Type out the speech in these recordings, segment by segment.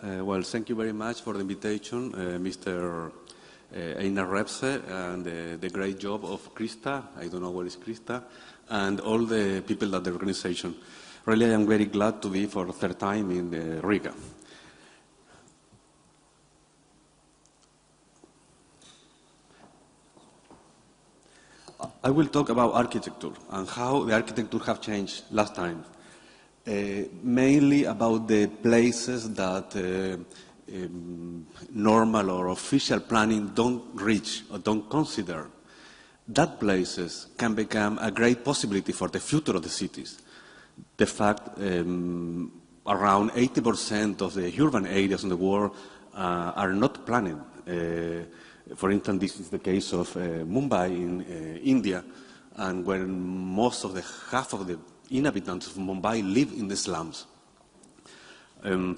Well, thank you very much for the invitation, Mr. Einar Repse, and the great job of Krista. I don't know where is Krista, and all the people at the organization. Really, I am very glad to be for the third time in Riga. I will talk about architecture and how the architecture have changed last time. Mainly about the places that normal or official planning don't reach or don't consider. That places can become a great possibility for the future of the cities. The fact around 80% of the urban areas in the world are not planned. For instance, this is the case of Mumbai in India, and where most of half of the inhabitants of Mumbai live in the slums.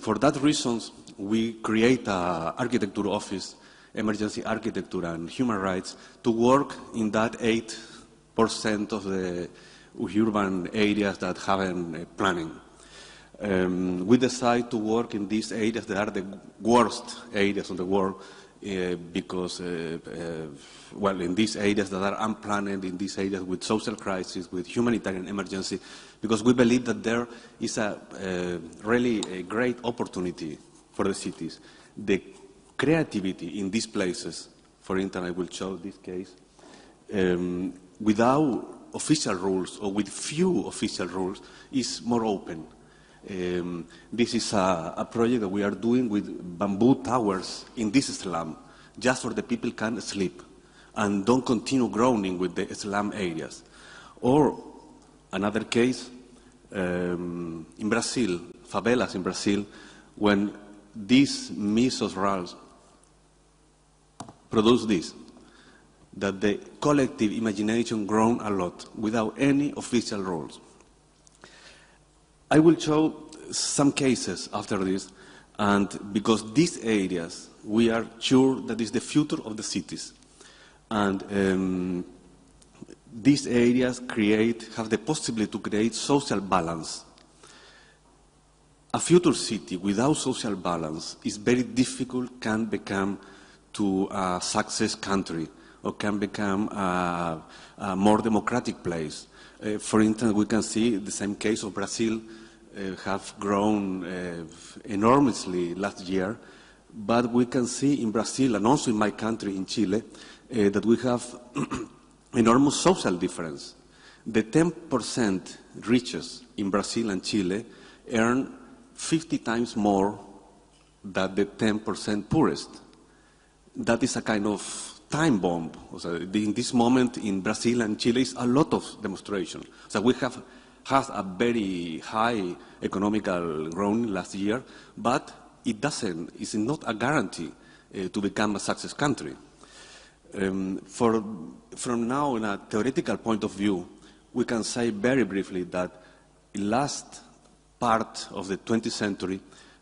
For that reason, we create an architecture office, emergency architecture and human rights, to work in that 8% of the urban areas that haven't planning. We decide to work in these areas that are the worst areas of the world, because, well, in these areas that are unplanned, in these areas with social crisis, with humanitarian emergency, because we believe that there is really a great opportunity for the cities. The creativity in these places, for instance, I will show this case, without official rules or with few official rules, is more open. This is a project that we are doing with bamboo towers in this slum, just so the people can sleep and don't continue growing with the slum areas. Or another case in Brazil, favelas in Brazil, when these mesos rurals produce this, that the collective imagination grown a lot without any official rules. I will show some cases after this, and because these areas, we are sure that is the future of the cities. And these areas have the possibility to create social balance. A future city without social balance is very difficult, can become to a success country, or can become a more democratic place. For instance, we can see the same case of Brazil have grown enormously last year, but we can see in Brazil and also in my country, in Chile, that we have enormous social difference. The 10% richest in Brazil and Chile earn 50 times more than the 10% poorest. That is a kind of time bomb. So in this moment in Brazil and Chile is a lot of demonstration. So we have had a very high economical growth last year, but it's not a guarantee to become a success country. From now, in a theoretical point of view, we can say very briefly that in last part of the 20th century,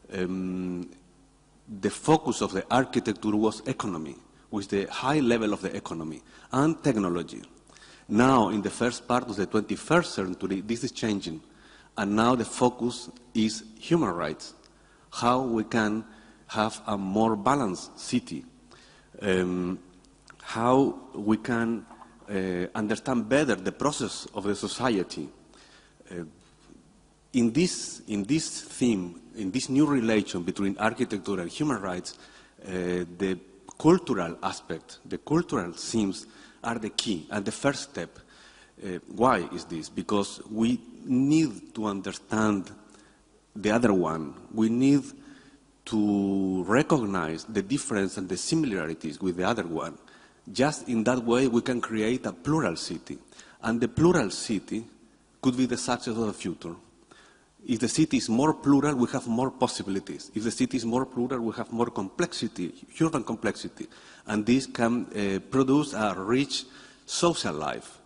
the focus of the architecture was economy, with the high level of the economy and technology. Now, in the first part of the 21st century, this is changing, and now the focus is human rights, how we can have a more balanced city, how we can understand better the process of the society. In this theme, in this new relation between architecture and human rights, the cultural aspect, the cultural themes are the key and the first step. Why is this? Because we need to understand the other one. We need to recognize the difference and the similarities with the other one. Just in that way, we can create a plural city. And the plural city could be the success of the future. If the city is more plural, we have more possibilities. If the city is more plural, we have more complexity, urban complexity. And this can produce a rich social life.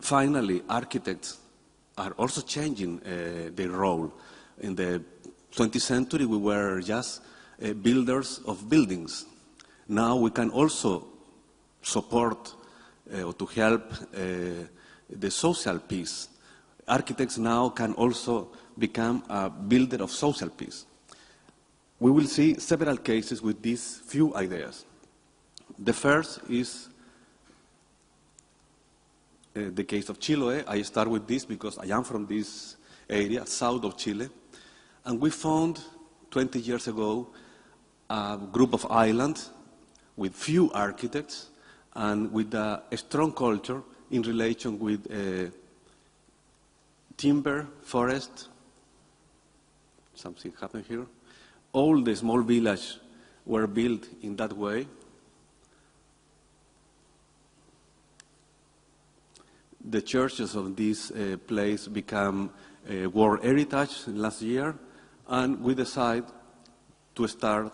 Finally, architects are also changing their role. In the 20th century, we were just builders of buildings. Now we can also support or to help the social peace. Architects now can also become a builder of social peace. we will see several cases with these few ideas. The first is the case of Chile. I start with this because I am from this area, south of Chile, and we found 20 years ago a group of islands with few architects and with a strong culture in relation with timber, forest. Something happened here. All the small villages were built in that way. The churches of this place became World Heritage last year, and we decided to start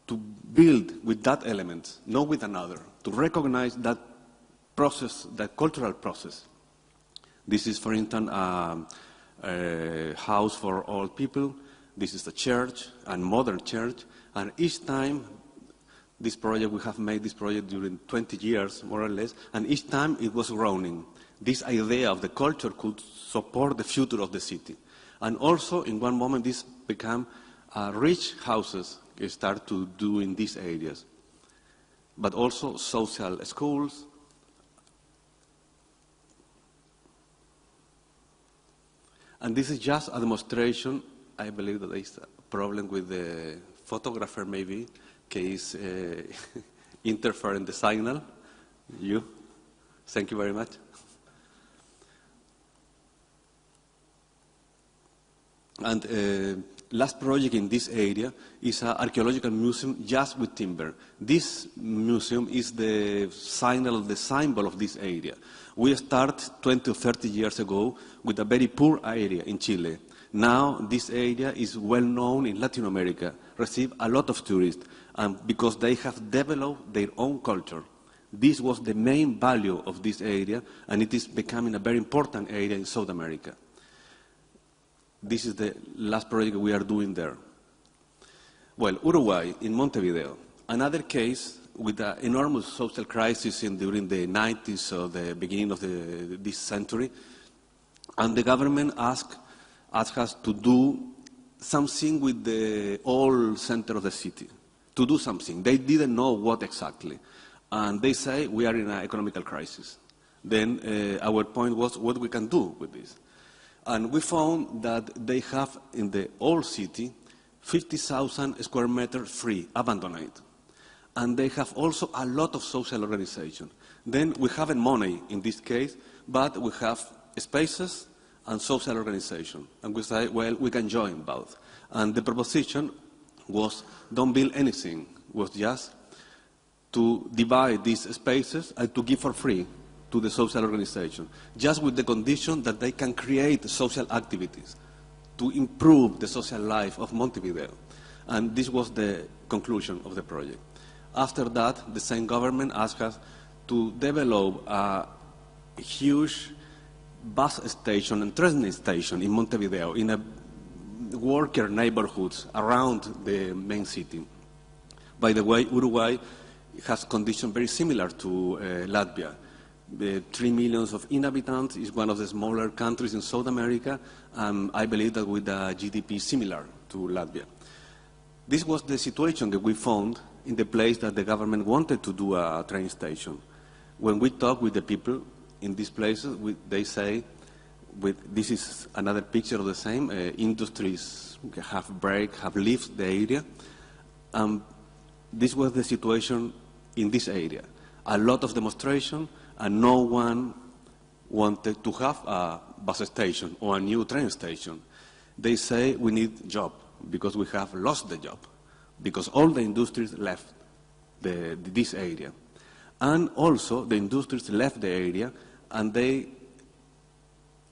to build with that element, not with another, to recognize that process, that cultural process. This is, for instance, a house for old people. This is a church, a modern church, and each time this project, we have made this project during 20 years, more or less, and each time it was growing. This idea of the culture could support the future of the city. And also, in one moment, this became rich houses start to do in these areas, but also social schools. And this is just a demonstration. I believe that there is a problem with the photographer, maybe, case interfering the signal. You? Thank you very much. And last project in this area is an archaeological museum just with timber. This museum is the symbol of this area. We started 20 or 30 years ago with a very poor area in Chile. Now this area is well known in Latin America, receive a lot of tourists, and because they have developed their own culture. This was the main value of this area, and it is becoming a very important area in South America. This is the last project we are doing there. Well, Uruguay, in Montevideo, another case with an enormous social crisis during the 90s or the beginning of this century, and the government asked us to do something with the old center of the city, to do something. They didn't know what exactly, and they say we are in an economical crisis. Then our point was what we can do with this. And we found that they have in the old city 50,000 square meters free, abandoned. And they have also a lot of social organization. Then we haven't money in this case, but we have spaces and social organization. And we say, well, we can join both. And the proposition was don't build anything, was just to divide these spaces and to give for free to the social organization, just with the condition that they can create social activities to improve the social life of Montevideo. And this was the conclusion of the project. After that, the same government asked us to develop a huge bus station and train station in Montevideo, in a worker neighborhoods around the main city. By the way, Uruguay has conditions very similar to Latvia. The 3 million of inhabitants is one of the smaller countries in South America, and I believe that with a GDP similar to Latvia. This was the situation that we found in the place that the government wanted to do a train station. When we talk with the people in these places, they say, this is another picture of the same, industries have left the area. This was the situation in this area. A lot of demonstration, and no one wanted to have a bus station or a new train station. They say we need job because we have lost the job, because all the industries left this area. And also the industries left the area and they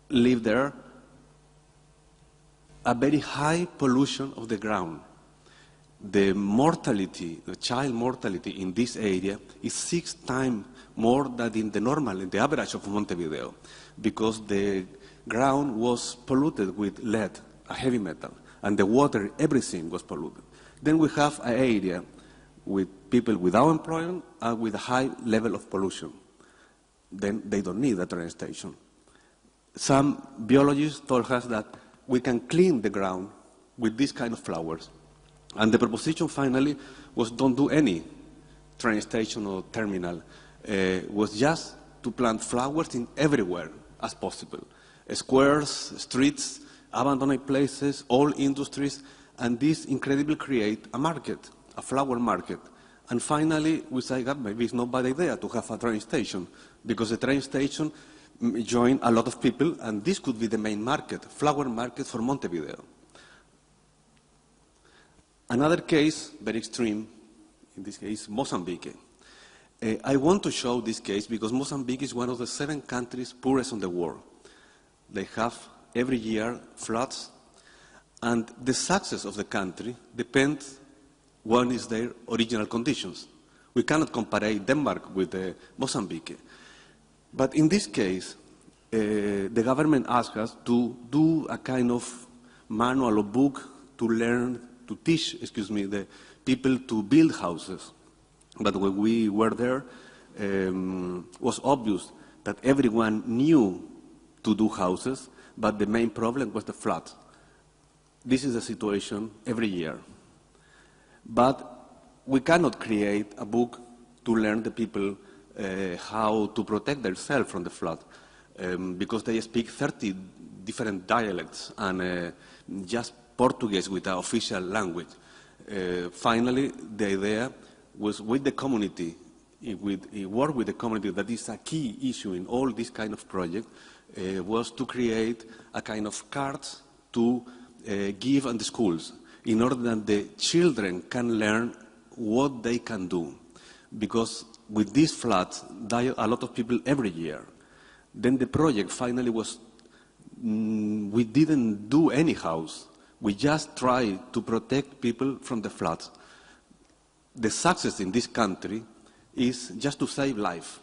live there a very high pollution of the ground. The mortality, the child mortality in this area is 6 times more than in the average of Montevideo, because the ground was polluted with lead, a heavy metal, and the water, everything was polluted. Then we have an area with people without employment and with a high level of pollution. Then they don't need a train station. Some biologists told us that we can clean the ground with this kind of flowers. And the proposition finally was don't do any train station or terminal. Was just to plant flowers in everywhere as possible. Squares, streets, abandoned places, all industries, and this incredibly create a market, a flower market. And finally, we say, God, maybe it's not a bad idea to have a train station, because the train station join a lot of people, and this could be the main market, flower market for Montevideo. Another case, very extreme, in this case, Mozambique. I want to show this case because Mozambique is one of the 7 countries poorest in the world. They have every year floods, and the success of the country depends on is their original conditions. We cannot compare Denmark with Mozambique. But in this case, the government asked us to do a kind of manual or book to teach the people to build houses. But when we were there, it was obvious that everyone knew to do houses, but the main problem was the flood. This is the situation every year. But we cannot create a book to learn the people how to protect themselves from the flood, because they speak 30 different dialects and just Portuguese with an official language. Finally, the idea was with the community, work with the community, that is a key issue in all this kind of project, was to create a kind of cards to give on the schools in order that the children can learn what they can do. Because with these floods, die a lot of people every year. Then the project finally was, we didn't do any house. We just tried to protect people from the floods. The success in this country is just to save life.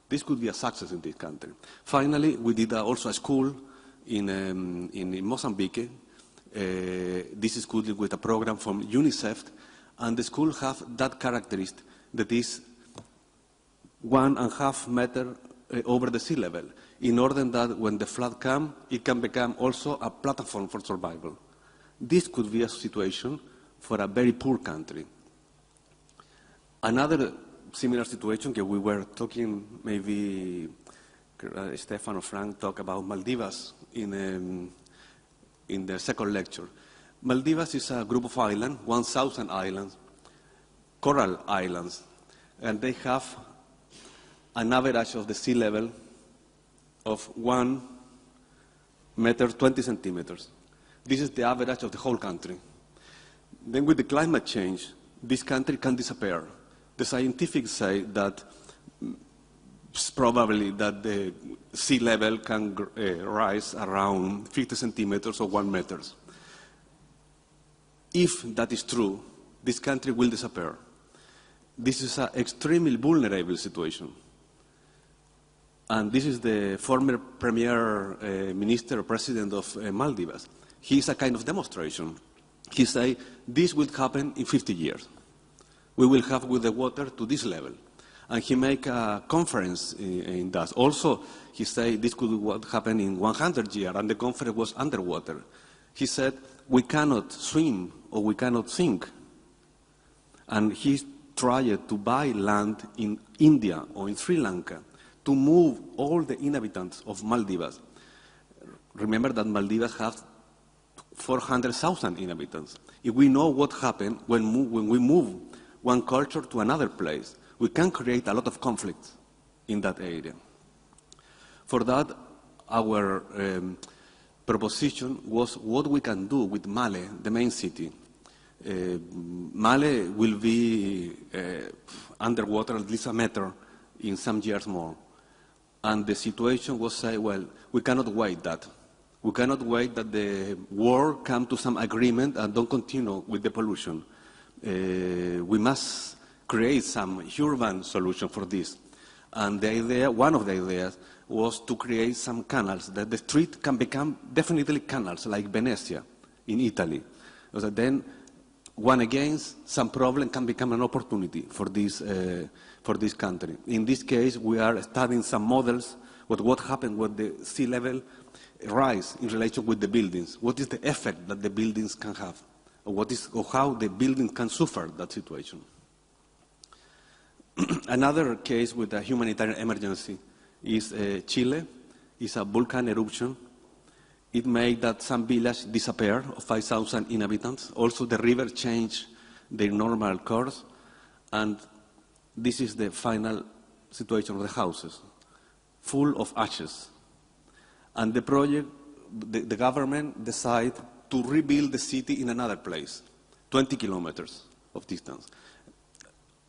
This could be a success in this country. Finally, we did also a school in Mozambique. This is school with a program from UNICEF, and the school have that characteristic that is 1.5 meters over the sea level, in order that when the flood comes, it can become also a platform for survival. This could be a situation for a very poor country. Another similar situation that we were talking, maybe Stefan or Frank talked about Maldives in the second lecture. Maldives is a group of islands, 1,000 islands, coral islands, and they have an average of the sea level of 1 meter 20 centimeters. This is the average of the whole country. Then with the climate change, this country can disappear. The scientists say that it's probably that the sea level can rise around 50 centimeters or 1 meter. If that is true, this country will disappear. This is an extremely vulnerable situation. And this is the former premier minister or president of Maldives. He is a kind of demonstration. He say, this will happen in 50 years. We will have with the water to this level. And he make a conference in that. Also, he say this could happen in 100 years, and the conference was underwater. He said, we cannot swim or we cannot sink. And he tried to buy land in India or in Sri Lanka to move all the inhabitants of Maldives. Remember that Maldives has 400,000 inhabitants. If we know what happened when we move one culture to another place, we can create a lot of conflict in that area. For that, our proposition was what we can do with Male, the main city. Male will be underwater at least a meter in some years more. And the situation was say, well, we cannot wait that. We cannot wait that the world come to some agreement and don't continue with the pollution. We must create some urban solution for this. And the idea, one of the ideas, was to create some canals, that the street can become definitely canals, like Venezia in Italy. So then, one against some problem can become an opportunity for this country. In this case, we are studying some models, what happened when the sea level rise in relation with the buildings. What is the effect that the buildings can have? or how the building can suffer that situation. Another case with a humanitarian emergency is Chile. It's a volcano eruption. It made that some village disappear of 5,000 inhabitants. Also, the river changed their normal course, and this is the final situation of the houses, full of ashes. And the project, the government decided to rebuild the city in another place, 20 kilometers of distance.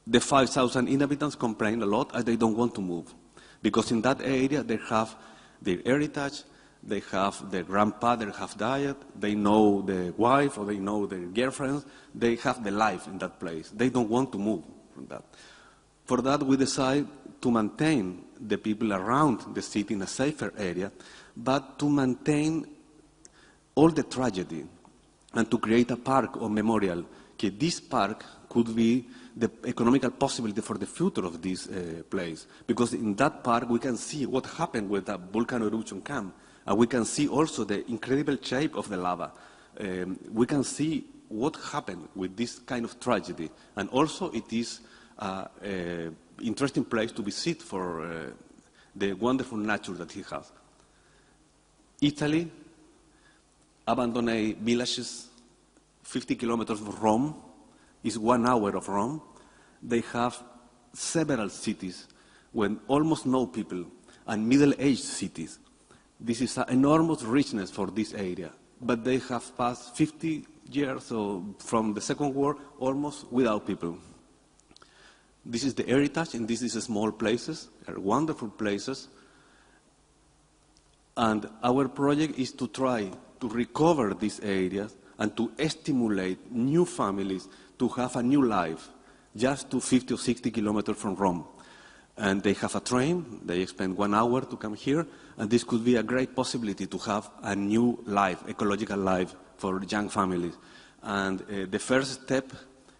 The 5,000 inhabitants complain a lot and they don't want to move, because in that area they have their heritage, they have their grandpa, they have died, they know the wife or they know their girlfriends, they have the life in that place. They don't want to move from that. For that, we decided to maintain the people around the city in a safer area, but to maintain all the tragedy and to create a park or memorial. Okay, this park could be the economical possibility for the future of this place, because in that park we can see what happened with the volcano eruption camp, and we can see also the incredible shape of the lava. We can see what happened with this kind of tragedy, and also it is an interesting place to visit for the wonderful nature that he has. Italy, abandoned villages, 50 kilometers from Rome, is 1 hour of Rome. They have several cities with almost no people, and middle-aged cities. This is an enormous richness for this area, but they have passed 50 years from the Second War almost without people. This is the heritage, and this is small places, they're wonderful places. And our project is to try to recover these areas and to stimulate new families to have a new life, just to 50 or 60 kilometers from Rome. And they have a train, they spend 1 hour to come here, and this could be a great possibility to have a new life, ecological life for young families. And the first step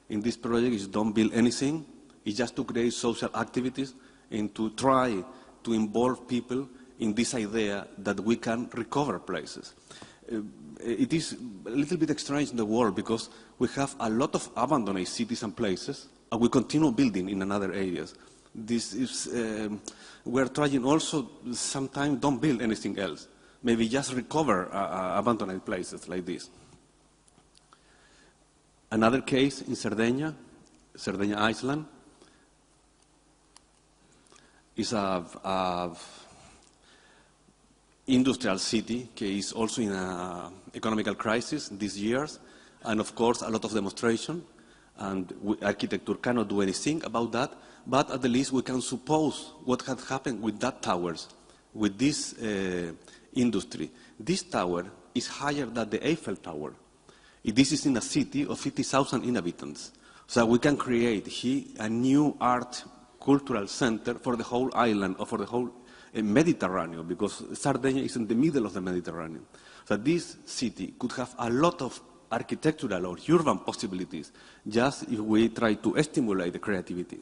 in this project is don't build anything, it's just to create social activities and to try to involve people in this idea that we can recover places. It is a little bit strange in the world because we have a lot of abandoned cities and places, and we continue building in another areas. This is, we're trying also sometimes don't build anything else. Maybe just recover abandoned places like this. Another case in Sardinia, Iceland, is a industrial city, is also in an economical crisis these years, and of course a lot of demonstration, and Arhitektūra cannot do anything about that, but at the least we can suppose what had happened with that towers, with this industry. This tower is higher than the Eiffel Tower. This is in a city of 50,000 inhabitants. So we can create here a new art cultural center for the whole island or for the whole Mediterranean, because Sardinia is in the middle of the Mediterranean. So this city could have a lot of architectural or urban possibilities just if we try to stimulate the creativity.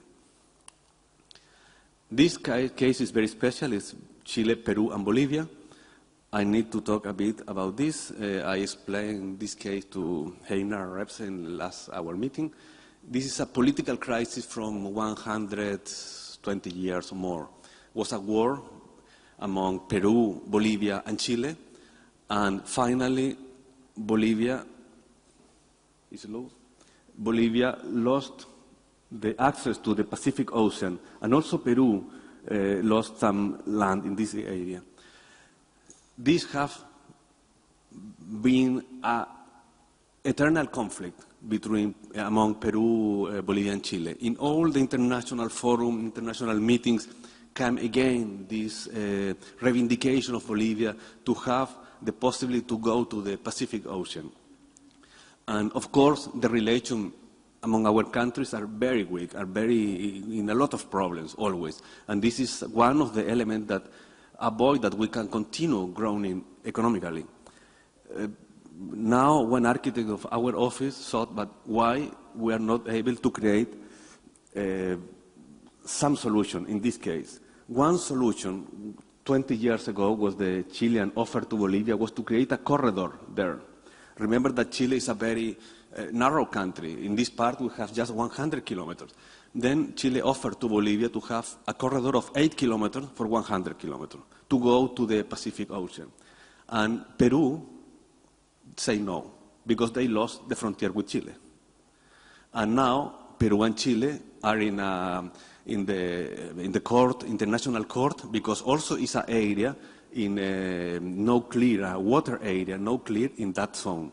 This case is very special. It's Chile, Peru, and Bolivia. I need to talk a bit about this. I explained this case to Heiner Reps in our meeting. This is a political crisis from 120 years or more. It was a war among Peru, Bolivia, and Chile, and finally Bolivia lost the access to the Pacific Ocean, and also Peru lost some land in this area. These have been an eternal conflict among Peru, Bolivia, and Chile. In all the international forums, international meetings, came again this reivindication of Bolivia to have the possibility to go to the Pacific Ocean. And of course, the relations among our countries are very weak, are in a lot of problems always. And this is one of the elements that avoid that we can continue growing economically. Now, one architect of our office thought, but why we are not able to create some solution in this case? One solution 20 years ago was the Chilean offer to Bolivia was to create a corridor there. Remember that Chile is a very narrow country. In this part, we have just 100 kilometers. Then Chile offered to Bolivia to have a corridor of 8 kilometers for 100 kilometers to go to the Pacific Ocean. And Peru say no, because they lost the frontier with Chile. And now Peru and Chile are in the court, international court, because also it's an area in no clear, water area, no clear in that zone.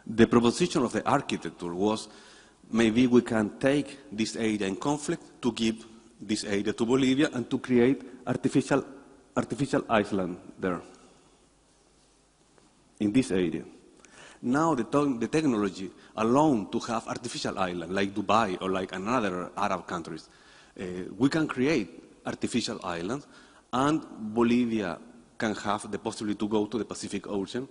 The proposition of the architecture was maybe we can take this area in conflict to give this area to Bolivia and to create artificial island there in this area. Now the technology alone to have artificial island like Dubai or like another Arab countries, we can create artificial islands, and Bolivia can have the possibility to go to the Pacific Ocean.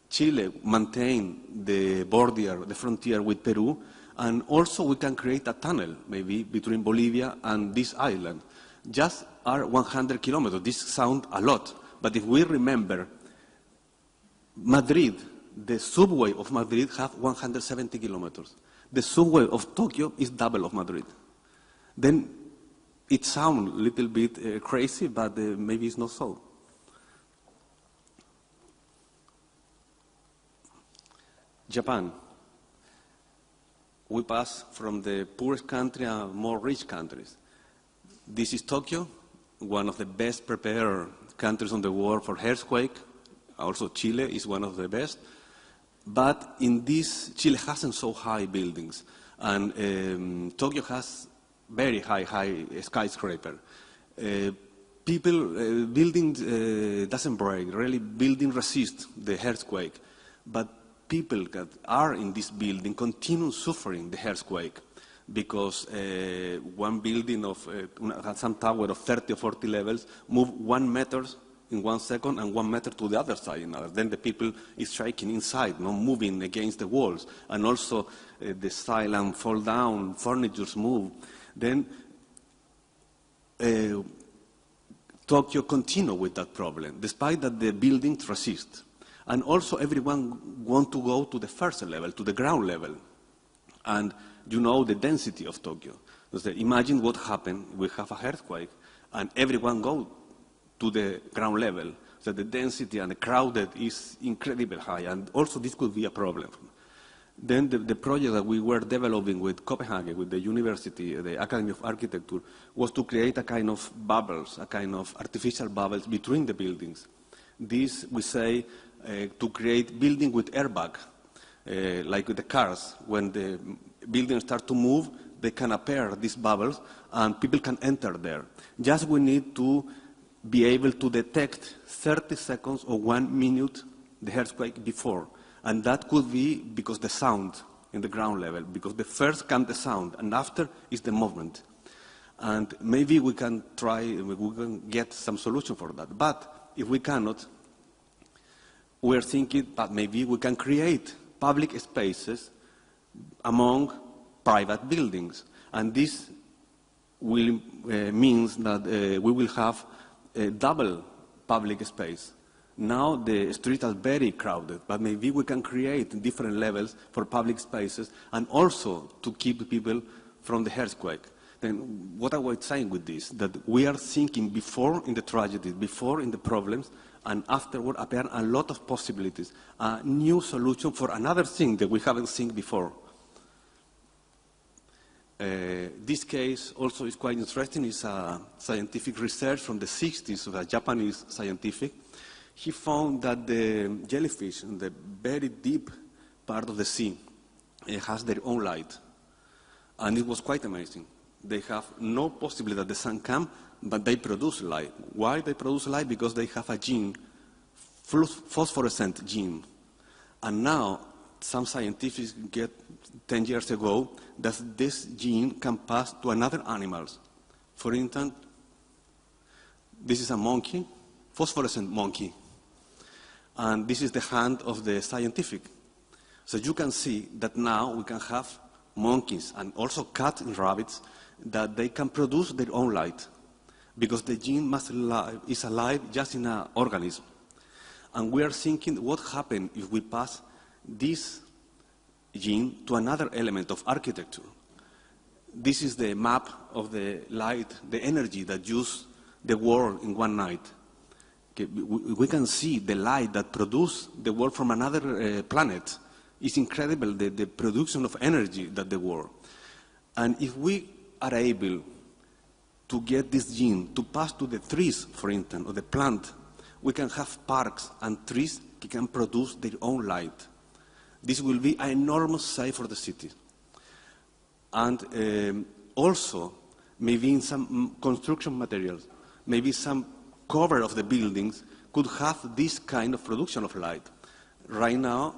Chile maintain the border, the frontier with Peru, and also we can create a tunnel maybe between Bolivia and this island. Just are 100 kilometers. This sounds a lot, but if we remember, Madrid, the subway of Madrid have 170 kilometers. The subway of Tokyo is double of Madrid. Then it sounds a little bit crazy, but maybe it's not so. Japan. We pass from the poorest country to more rich countries. This is Tokyo, one of the best prepared countries on the world for earthquake. Also Chile is one of the best. But in this, Chile hasn't so high buildings. And Tokyo has very high skyscraper. Building doesn't break, really building resists the earthquake. But people that are in this building continue suffering the earthquake because one building of some tower of 30 or 40 levels move 1 meter in 1 second and 1 meter to the other side. Then the people is shaking inside, moving against the walls. And also the silent fall down, furnitures move. Then Tokyo continue with that problem, despite that the buildings resist. And also everyone wants to go to the first level, to the ground level. And you know the density of Tokyo. So imagine what happened, we have a earthquake, and everyone goes to the ground level. So the density and the crowded is incredibly high, and also this could be a problem. Then the project that we were developing with Copenhagen, with the university, the Academy of Architecture, was to create a kind of bubbles, a kind of artificial bubbles between the buildings. This, we say, to create building with airbag, like with the cars. When the buildings start to move, they can appear these bubbles, and people can enter there. Just we need to be able to detect 30 seconds or 1 minute the earthquake before. And that could be because the sound in the ground level, because the first comes the sound, and after is the movement. And maybe we can try, we can get some solution for that. But if we cannot, we're thinking that maybe we can create public spaces among private buildings. And this will means that we will have a double public space. Now the streets are very crowded, but maybe we can create different levels for public spaces and also to keep people from the earthquake. Then what I was saying with this, that we are thinking before in the tragedy, before in the problems, and afterward appear a lot of possibilities, a new solution for another thing that we haven't seen before. This case also is quite interesting. It's a scientific research from the 60s of a Japanese scientific. He found that the jellyfish in the very deep part of the sea has their own light. And it was quite amazing. They have no possibility that the sun comes, but they produce light. Why they produce light? Because they have a gene, phosphorescent gene. And now, some scientists get 10 years ago that this gene can pass to another animals. For instance, this is a monkey, phosphorescent monkey. And this is the hand of the scientific. So you can see that now we can have monkeys and also cats and rabbits that they can produce their own light because the gene is alive just in an organism. And we are thinking what happens if we pass this gene to another element of architecture. This is the map of the light, the energy that uses the world in one night. Okay, we can see the light that produces the world from another planet. It's incredible, the production of energy that the world. And if we are able to get this gene to pass to the trees, for instance, or the plant, we can have parks and trees that can produce their own light. This will be an enormous save for the city. And also, maybe in some construction materials, maybe some cover of the buildings could have this kind of production of light. Right now,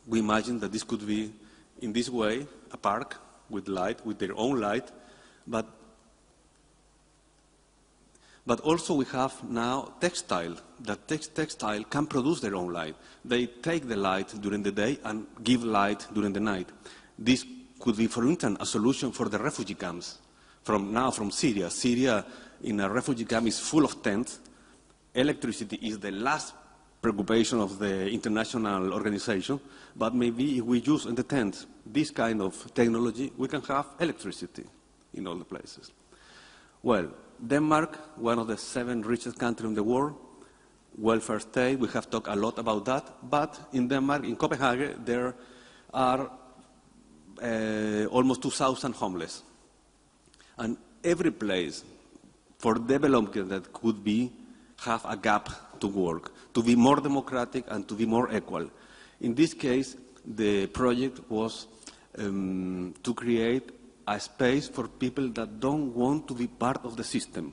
we imagine that this could be, in this way, a park with light, with their own light, but also we have now textile, that textile can produce their own light. They take the light during the day and give light during the night. This could be, for instance, a solution for the refugee camps from Syria. Syria, in a refugee camp, is full of tents. Electricity is the last preoccupation of the international organization, but maybe if we use in the tents this kind of technology, we can have electricity in all the places. Well, Denmark, one of the 7 richest countries in the world, welfare state, we have talked a lot about that, but in Denmark, in Copenhagen, there are almost 2,000 homeless. And every place for development that could be have a gap to work, to be more democratic and to be more equal. In this case, the project was to create a space for people that don't want to be part of the system.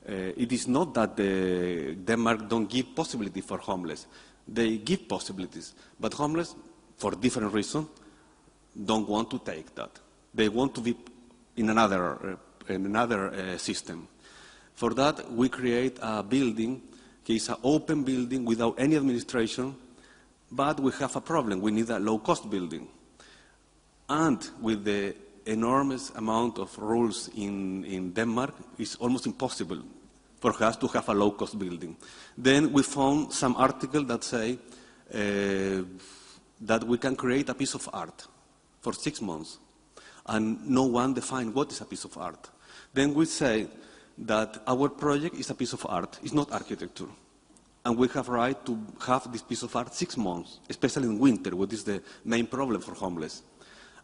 It is not that Denmark don't give possibility for homeless. They give possibilities, but homeless, for different reasons, don't want to take that. They want to be in another system. For that, we create a building. It's an open building without any administration, but we have a problem. We need a low-cost building. And with the enormous amount of rules in Denmark, it's almost impossible for us to have a low-cost building. Then we found some articles that say that we can create a piece of art for 6 months, and no one defined what is a piece of art. Then we say that our project is a piece of art, it's not architecture. And we have right to have this piece of art 6 months, especially in winter, what is the main problem for homeless.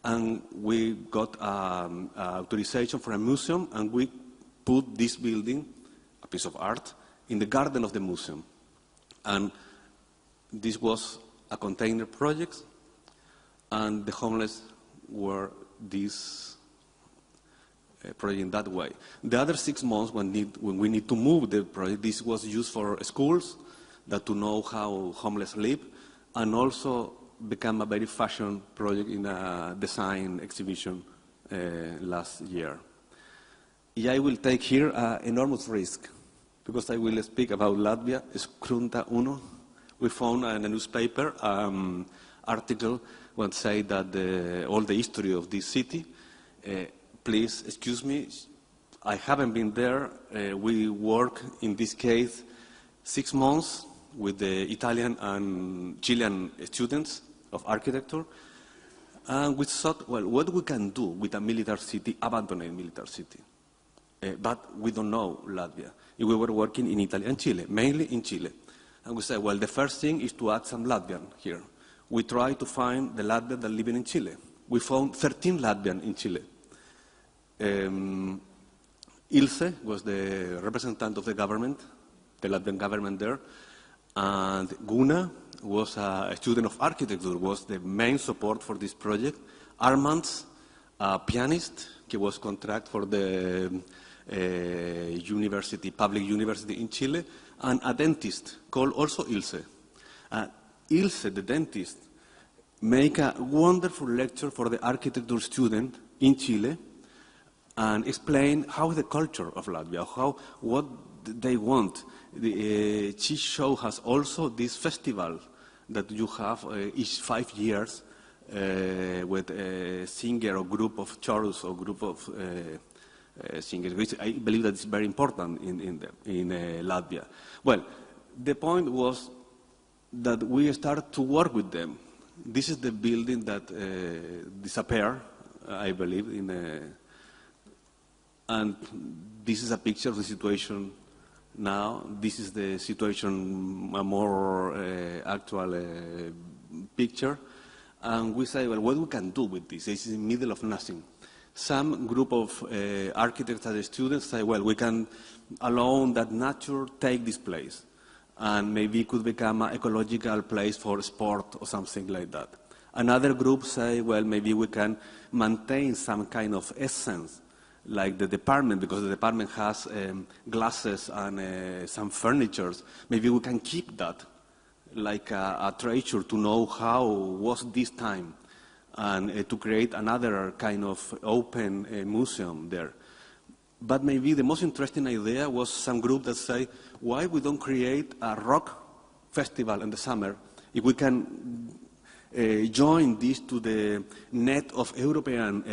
And we got authorization for a museum, and we put this building, a piece of art, in the garden of the museum. And this was a container project, and the homeless were this project in that way. The other 6 months, when we need to move the project, this was used for schools that to know how homeless live, and also become a very fashion project in a design exhibition last year. I will take here an enormous risk, because I will speak about Latvia, Skrunta Uno. We found in a newspaper article that say that all the history of this city. Please excuse me, I haven't been there. We work in this case 6 months with the Italian and Chilean students of architecture, and we thought, well, what we can do with a military city, abandoned military city. But we don't know Latvia. We were working in Italy and Chile, mainly in Chile. And we said, well, the first thing is to add some Latvian here. We tried to find the Latvians that live in Chile. We found 13 Latvians in Chile. Ilse was the representative of the government, the Latvian government there, and Guna was a student of architecture, was the main support for this project. Armands, a pianist, he was contract for the university, public university in Chile, and a dentist called also Ilse. Ilse, the dentist, make a wonderful lecture for the architecture student in Chile, and explain how the culture of Latvia, what they want. She show us also this festival that you have each 5 years with a singer or group of chorus or group of singers, which I believe that is very important in Latvia. Well, the point was that we start to work with them. This is the building that disappeared, I believe, and this is a picture of the situation now. This is the situation, a more actual picture. And we say, well, what we can do with this? It's in the middle of nothing. Some group of architects and students say, well, we can allow that nature take this place. And maybe it could become an ecological place for sport or something like that. Another group say, well, maybe we can maintain some kind of essence, like the department, because the department has glasses and some furnitures. Maybe we can keep that like a treasure to know how was this time, and to create another kind of open museum there. But maybe the most interesting idea was some group that say, why we don't create a rock festival in the summer if we can join this to the net of European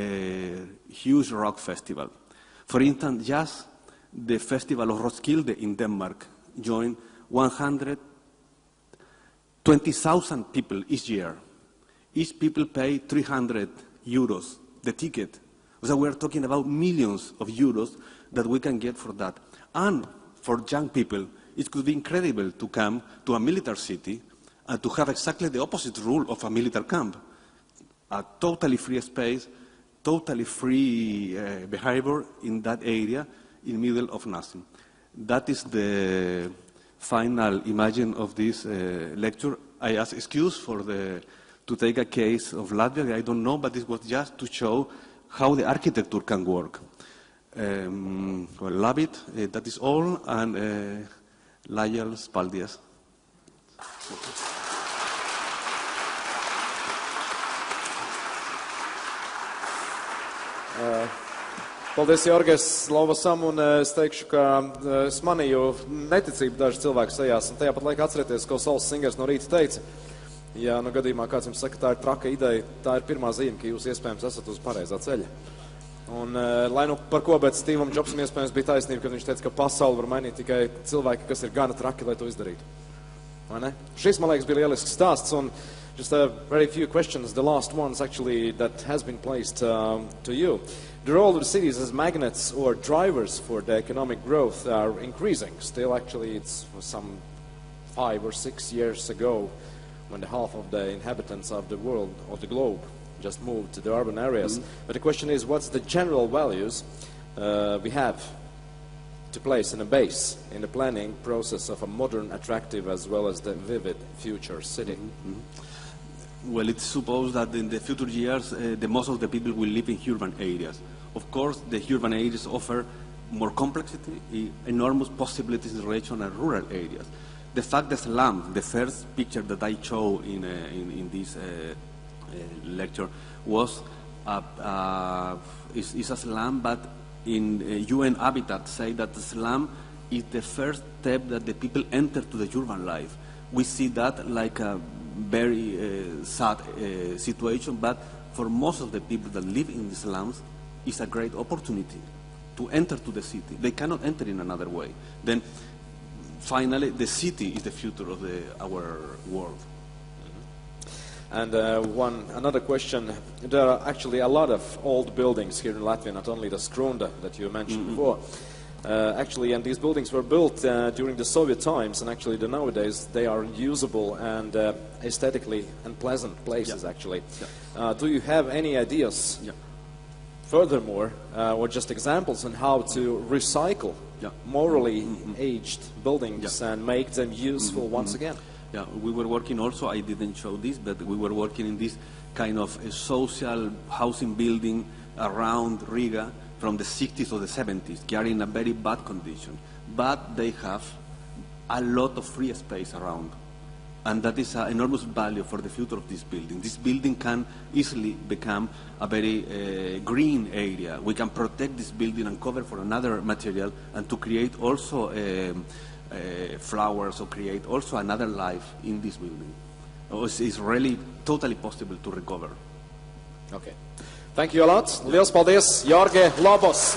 huge rock festival. For instance, just the festival of Roskilde in Denmark joined 120,000 people each year. Each people pay 300 euros, the ticket. So we're talking about millions of euros that we can get for that. And for young people, it could be incredible to come to a military city and to have exactly the opposite rule of a military camp. A totally free space, totally free behavior in that area in the middle of nothing. That is the final image of this lecture. I ask excuse for to take a case of Latvia. I don't know, but this was just to show how the architecture can work. Well, love it. That is all. And Lajels, paldies. Paldies, Jorge Lobossam, un es teikšu, ka es manīju neticību daži cilvēku sejās, un tajā pat laikā atcerieties, ko Sauls Singers no rīta teica. Ja nu gadījumā kāds jums saka, tā ir traka ideja, tā ir pirmā zīme, ka jūs iespējams esat uz pareizā ceļa. Un lai nu par ko, bet Stevam Jobsam iespējams bija taisnība, kad viņš teica, ka pasauli var mainīt tikai cilvēki, kas ir gana traki, lai to izdarītu. Vai ne? Šis, man liekas, bija lielisks stāsts, un just a very few questions, the last ones actually that has been placed to you. The role of the cities as magnets or drivers for the economic growth are increasing. Still, actually, it's some 5 or 6 years ago when the half of the inhabitants of the world, of the globe, just moved to the urban areas. But the question is, what's the general values we have to place in a base in the planning process of a modern, attractive, as well as the vivid future city? Well, it's supposed that in the future years, the most of the people will live in urban areas. Of course, the urban areas offer more complexity, enormous possibilities in relation to rural areas. The fact that slum, the first picture that I showed in this lecture, was is a slum, but in UN Habitat say that the slum is the first step that the people enter to the urban life. We see that like a very sad situation, but for most of the people that live in the slums, it's a great opportunity to enter to the city. They cannot enter in another way. Then, finally, the city is the future of our world. And another question, there are actually a lot of old buildings here in Latvia, not only the Skrunda that you mentioned before. Actually, and these buildings were built during the Soviet times, and actually nowadays they are usable and aesthetically and pleasant places, actually. Do you have any ideas, furthermore, or just examples on how to recycle morally aged buildings and make them useful once again? Yeah, we were working also, I didn't show this, but we were working in this kind of a social housing building around Riga from the 60s or the 70s. They are in a very bad condition, but they have a lot of free space around. And that is an enormous value for the future of this building. This building can easily become a very green area. We can protect this building and cover for another material, and to create also flowers, or create also another life in this building. It's really totally possible to recover. Okay. Thank you a lot. Liels paldies, Jorge Loboss.